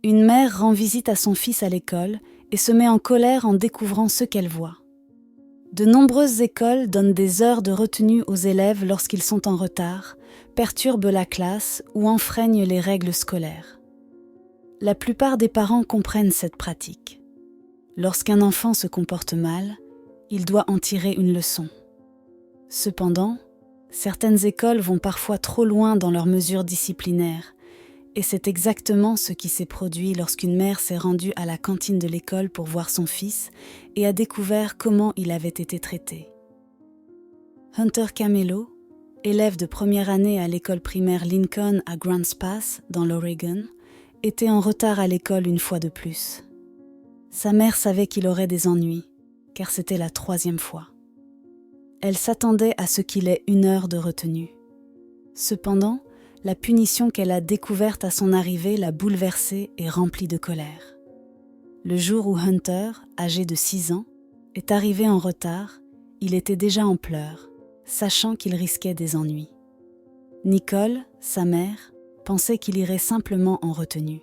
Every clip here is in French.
Une mère rend visite à son fils à l'école et se met en colère en découvrant ce qu'elle voit. De nombreuses écoles donnent des heures de retenue aux élèves lorsqu'ils sont en retard, perturbent la classe ou enfreignent les règles scolaires. La plupart des parents comprennent cette pratique. Lorsqu'un enfant se comporte mal, il doit en tirer une leçon. Cependant, certaines écoles vont parfois trop loin dans leurs mesures disciplinaires, et c'est exactement ce qui s'est produit lorsqu'une mère s'est rendue à la cantine de l'école pour voir son fils et a découvert comment il avait été traité. Hunter Camelo, élève de première année à l'école primaire Lincoln à Grants Pass, dans l'Oregon, était en retard à l'école une fois de plus. Sa mère savait qu'il aurait des ennuis, car c'était la 3e fois. Elle s'attendait à ce qu'il ait 1 heure de retenue. Cependant, la punition qu'elle a découverte à son arrivée l'a bouleversée et remplie de colère. Le jour où Hunter, âgé de 6 ans, est arrivé en retard, il était déjà en pleurs, sachant qu'il risquait des ennuis. Nicole, sa mère, pensait qu'il irait simplement en retenue.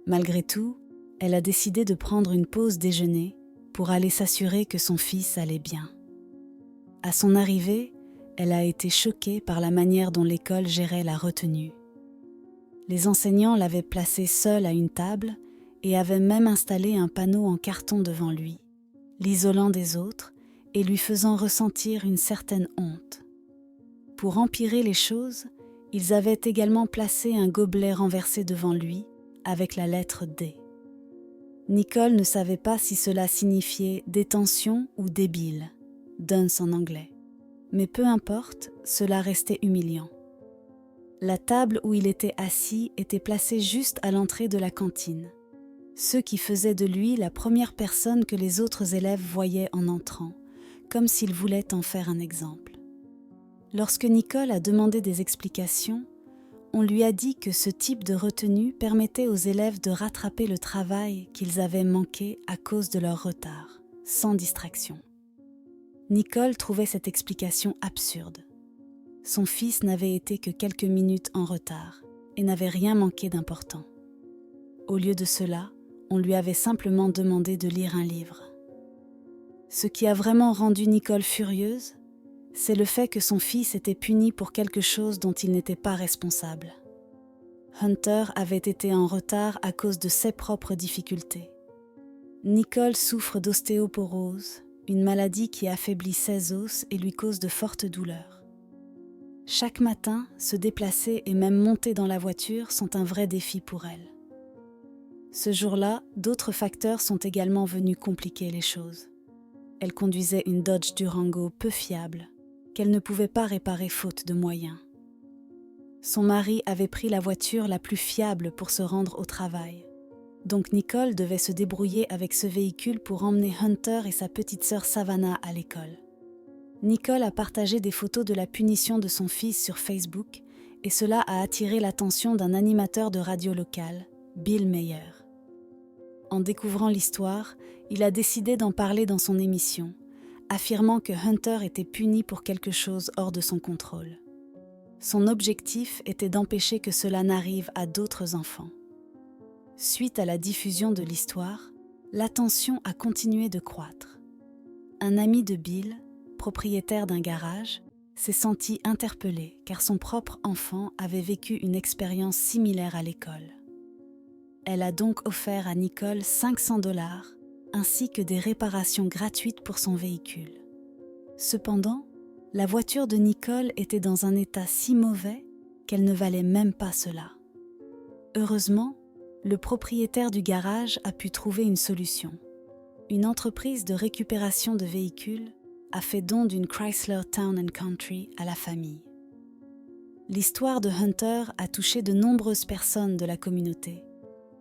Malgré tout, elle a décidé de prendre une pause déjeuner pour aller s'assurer que son fils allait bien. À son arrivée, elle a été choquée par la manière dont l'école gérait la retenue. Les enseignants l'avaient placé seul à une table et avaient même installé un panneau en carton devant lui, l'isolant des autres et lui faisant ressentir une certaine honte. Pour empirer les choses, ils avaient également placé un gobelet renversé devant lui avec la lettre D. Nicole ne savait pas si cela signifiait détention ou débile, dunce en anglais. Mais peu importe, cela restait humiliant. La table où il était assis était placée juste à l'entrée de la cantine, ce qui faisait de lui la première personne que les autres élèves voyaient en entrant, comme s'il voulait en faire un exemple. Lorsque Nicole a demandé des explications, on lui a dit que ce type de retenue permettait aux élèves de rattraper le travail qu'ils avaient manqué à cause de leur retard, sans distraction. Nicole trouvait cette explication absurde. Son fils n'avait été que quelques minutes en retard et n'avait rien manqué d'important. Au lieu de cela, on lui avait simplement demandé de lire un livre. Ce qui a vraiment rendu Nicole furieuse, c'est le fait que son fils était puni pour quelque chose dont il n'était pas responsable. Hunter avait été en retard à cause de ses propres difficultés. Nicole souffre d'ostéoporose, une maladie qui affaiblit ses os et lui cause de fortes douleurs. Chaque matin, se déplacer et même monter dans la voiture sont un vrai défi pour elle. Ce jour-là, d'autres facteurs sont également venus compliquer les choses. Elle conduisait une Dodge Durango peu fiable, qu'elle ne pouvait pas réparer faute de moyens. Son mari avait pris la voiture la plus fiable pour se rendre au travail. Donc Nicole devait se débrouiller avec ce véhicule pour emmener Hunter et sa petite sœur Savannah à l'école. Nicole a partagé des photos de la punition de son fils sur Facebook et cela a attiré l'attention d'un animateur de radio local, Bill Meyer. En découvrant l'histoire, il a décidé d'en parler dans son émission, affirmant que Hunter était puni pour quelque chose hors de son contrôle. Son objectif était d'empêcher que cela n'arrive à d'autres enfants. Suite à la diffusion de l'histoire, l'attention a continué de croître. Un ami de Bill, propriétaire d'un garage, s'est senti interpellé car son propre enfant avait vécu une expérience similaire à l'école. Elle a donc offert à Nicole 500 $ ainsi que des réparations gratuites pour son véhicule. Cependant, la voiture de Nicole était dans un état si mauvais qu'elle ne valait même pas cela. Heureusement, le propriétaire du garage a pu trouver une solution. Une entreprise de récupération de véhicules a fait don d'une Chrysler Town & Country à la famille. L'histoire de Hunter a touché de nombreuses personnes de la communauté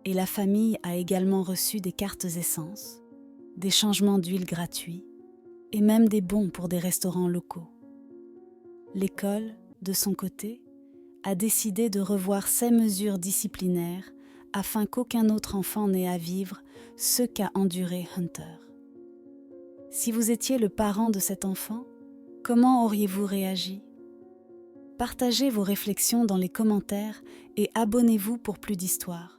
et la famille a également reçu des cartes essence, des changements d'huile gratuits et même des bons pour des restaurants locaux. L'école, de son côté, a décidé de revoir ses mesures disciplinaires afin qu'aucun autre enfant n'ait à vivre ce qu'a enduré Hunter. Si vous étiez le parent de cet enfant, comment auriez-vous réagi ? Partagez vos réflexions dans les commentaires et abonnez-vous pour plus d'histoires.